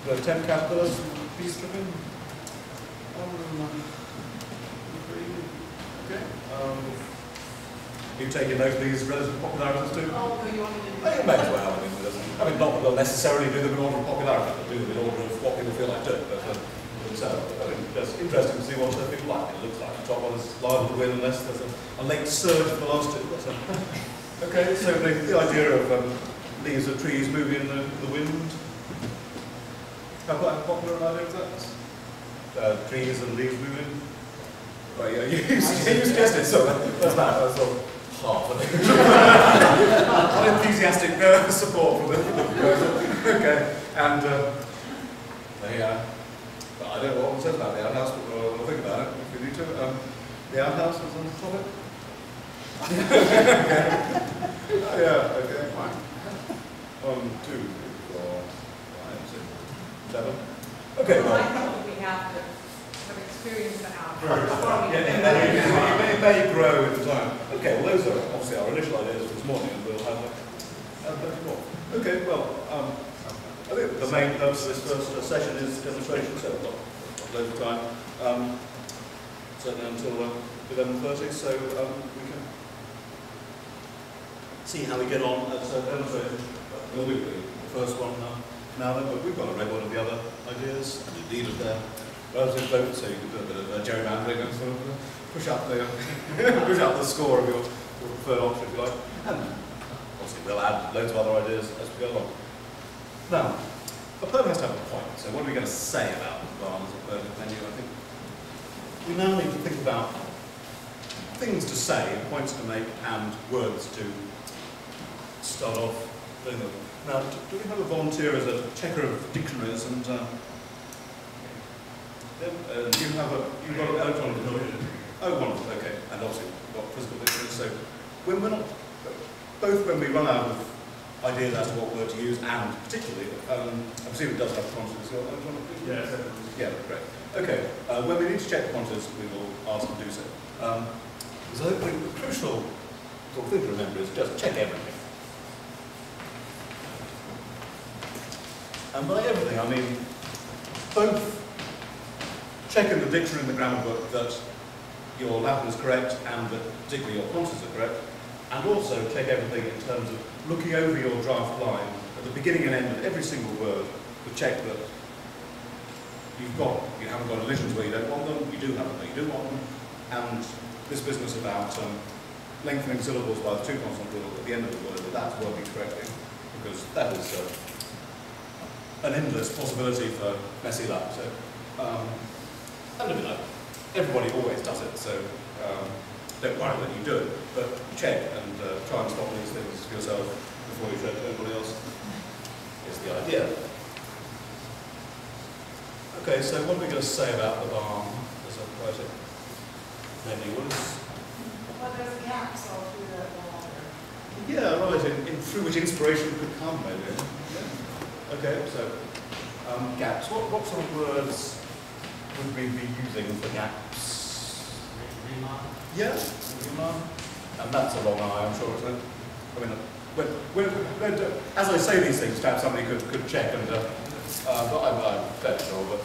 The 10 caterpillars, bee stripping. Okay. You taking note of these relative popularities too? Oh, no, you want me to do I think may as well. I mean, not that they'll necessarily do them in order of popularity, but do them in order of what people feel like doing. But I think that's interesting to see what people like. It looks like the top one is liable to win unless there's a late surge of the last two. Okay, so the idea of leaves of trees moving in the wind. How popular an idea is that? Trees and leaves moving. Right, yeah, you suggested so that's that. That's sort of half, I think. Unenthusiastic support from the proposal. Okay, and but I don't know what one says about the outhouse, but we'll think about it if we need to. The outhouse is on the topic. Oh, yeah, okay, fine. 1, 2, 3, 4, 5, 6, 7. Okay, well, well. I thought we have to have experienced the outhouse. It may grow with time. Okay, well those are obviously our initial ideas for this morning, and we'll have plenty more. Okay, well, I think the main purpose of this first session is demonstration, so we've got loads of time, certainly until 11:30, so we can see how we get on as a demonstration. We'll do the first one now then, but we've got a record of the other ideas, and indeed of their relative votes, so you can do a bit of gerrymandering and sort of push up the score of your preferred option if you like. And obviously we'll add loads of other ideas as we go along. Now, a poem has to have a point, so what are we going to say about the barns of Perfect Menu? I think we now need to think about things to say, points to make, and words to start off doing them. Now, do we have a volunteer as a checker of dictionaries and you've got an electronic dictionary? Oh, wonderful, okay. And obviously we've got physical dictionaries, so when we're not, both when we run out of ideas as to what word to use, and particularly, I presume it does have consonants. Yes. Yeah, great. Okay, when we need to check the consonants, we will ask to do so. So the crucial sort of thing to remember is just check everything. And by everything, I mean both checking the dictionary and the grammar book that your Latin is correct and that particularly your consonants are correct, and also check everything in terms of looking over your draft line at the beginning and end of every single word to check that you haven't got elisions where you don't want them, you do have them where you do want them, and this business about lengthening syllables by the two consonant rule at the end of the word, that's working correctly, because that is an endless possibility for messy luck. So, and everybody always does it, so don't worry that you do it, but check and try and stop these things for yourself before you show it to everybody else, is the idea. Okay, so what are we going to say about the barn as a project? Maybe what is... Well, there's gaps all through the water. Yeah, right, through which inspiration could come, maybe. Yeah. Okay, so gaps. What sort of words would we be using for gaps? Riemann. Yeah, Riemann. And that's a long eye, I'm sure, isn't it? I mean, as I say these things, perhaps somebody could check and, but I'm fairly sure, but...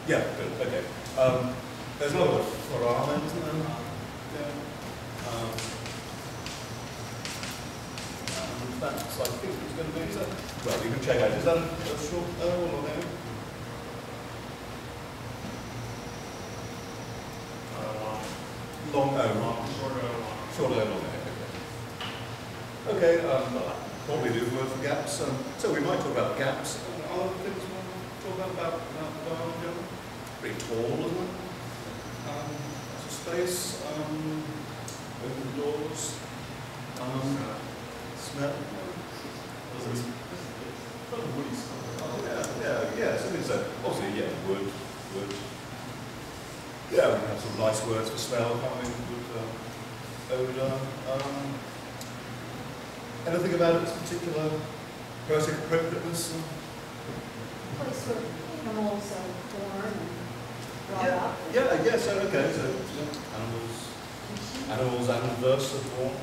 yeah, good, okay. There's another word for ramen, isn't there? Yeah. And that's, I think, it's going to be, is that? Well, you can check out, is that a short O or long O? Long O. Short O, long O. Okay, probably do the word for gaps. So we might talk about gaps. Other things we want to talk about the barn together? Pretty tall, isn't it? Lots of space. Open doors. Smell. Yeah, something so. Obviously, yeah, wood. Yeah, we have some nice words for smell, can't we? Wood, odour. Anything about its particular poetic appropriateness? Place where animals are born and brought up. Yeah, so okay, so animals and verse are born.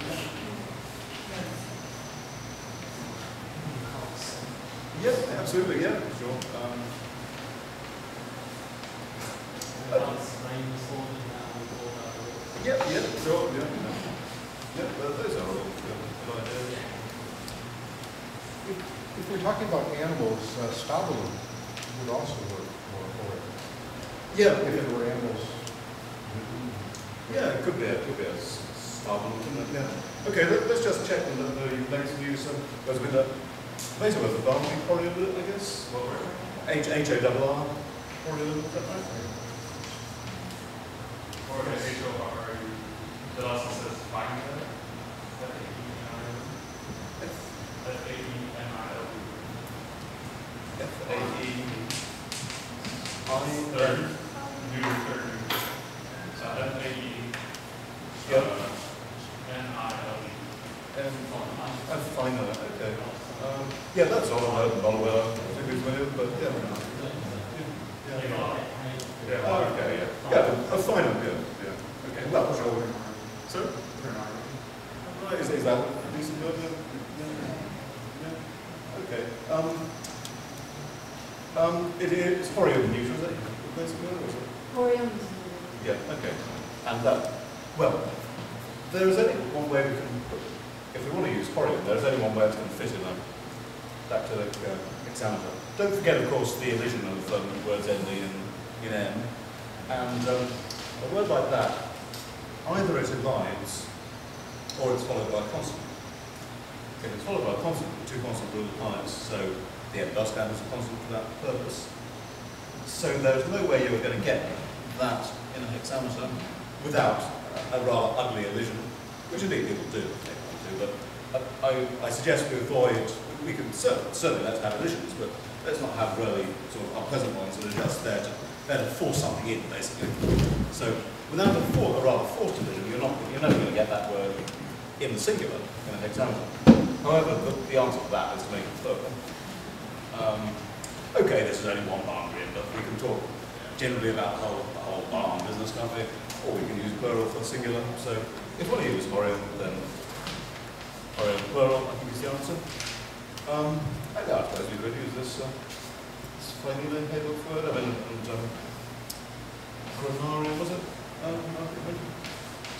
absolutely, yeah, sure. Yeah, sure, yeah. Yeah, those are all good ideas. If we're talking about animals, Stabalum would also work for it. Yeah, If there were animals. yeah, it could be a stable, couldn't it? Yeah. Okay, let's just check on the legs use. Goes with the basically with the Barnaby Coriolan, I guess. H-O-R-R, Coriolan, is that right? Or H-O-R, the last one says Fainile. F-A-E-N-I-L-E. F-A-E-I. Third, new third. So F-A-E. Yep. N-I-L-E. And finer, okay. Yeah, that's all I heard in Bolivar, particularly familiar, but yeah. Yeah. Oh, okay, yeah. Yeah, a finer, yeah. Okay, well, sure. So? Right, is that a decent word? Yeah. Okay. It is Coriolan neutral, is it? Basically, or is it? Corium. Yeah, okay. And that, well, there is only one way we can, if we want to use Coriolan, there's only one way it's going to fit in a dactylic hexameter. Don't forget, of course, the elision of words ending in M. And a word like that, either it elides or it's followed by a consonant. If it's followed by a consonant, the two consonant rule applies, so the M does stand as a consonant for that purpose. So there's no way you're going to get that in a hexameter without a rather ugly elision, which indeed people do if they want to, but I suggest we avoid, we can certainly let's have elisions, but let's not have really sort of unpleasant ones that are just there to force something in, basically. So without a rather forced elision, you're never going to get that word in the singular in a hexameter. However, the answer to that is to make it plural. Okay, this is only one barn grid, but we can talk generally about the whole barn business, can't we? Or we can use plural for singular. So if we want to use Orion, then Orion plural, I think is the answer. I suppose we could use this Fainile Haydel word, and Grammarian, was it?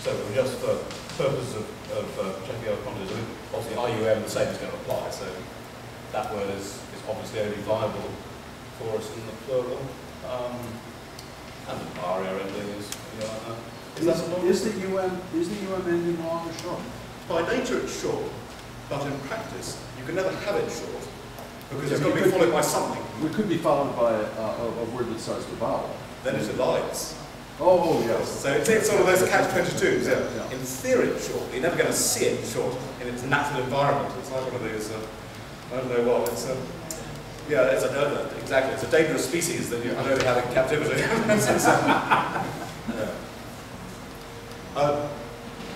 So just for purposes of checking our content, obviously RUM, the same is going to apply, so that word is obviously only viable for us in the plural. And the aria ending is, like that. Is the UM ending long or short? By nature it's short, but in practice you can never have it short, because it's got to be followed by something. It could be followed by a word that starts with a vowel. Then it elides. Oh, yes. So it's sort of those catch-22s. Yeah. In theory it's short, but you're never going to see it short in its natural environment. It's like one of these, I don't know what, it's yeah, exactly. It's a dangerous species that you can only have in captivity.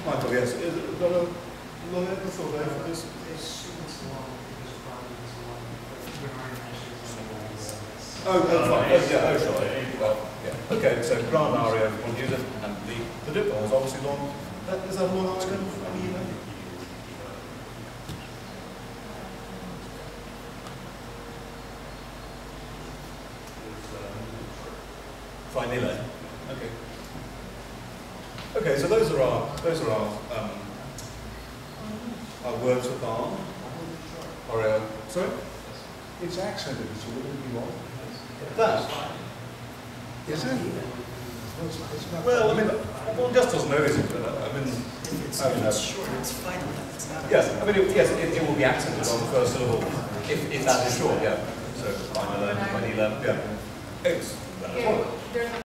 Michael, yes. Is it got a lawyer thought there for this? Fine. Yeah, sure. Well, yeah. Okay, so grand aria, one user, and the diptong is obviously long. Is that a long aria? Fainile. Okay. Okay, so those are our words for barn. Or sorry? It's accented, so it wouldn't be long. That. Is it? It's not. Well, I mean, one just doesn't know, is it? I mean, It's short, it's final, it's not. yes, I mean, it will be accented on the first syllable if that is short, yeah. So, Fainile, yeah. It's, Okay, there's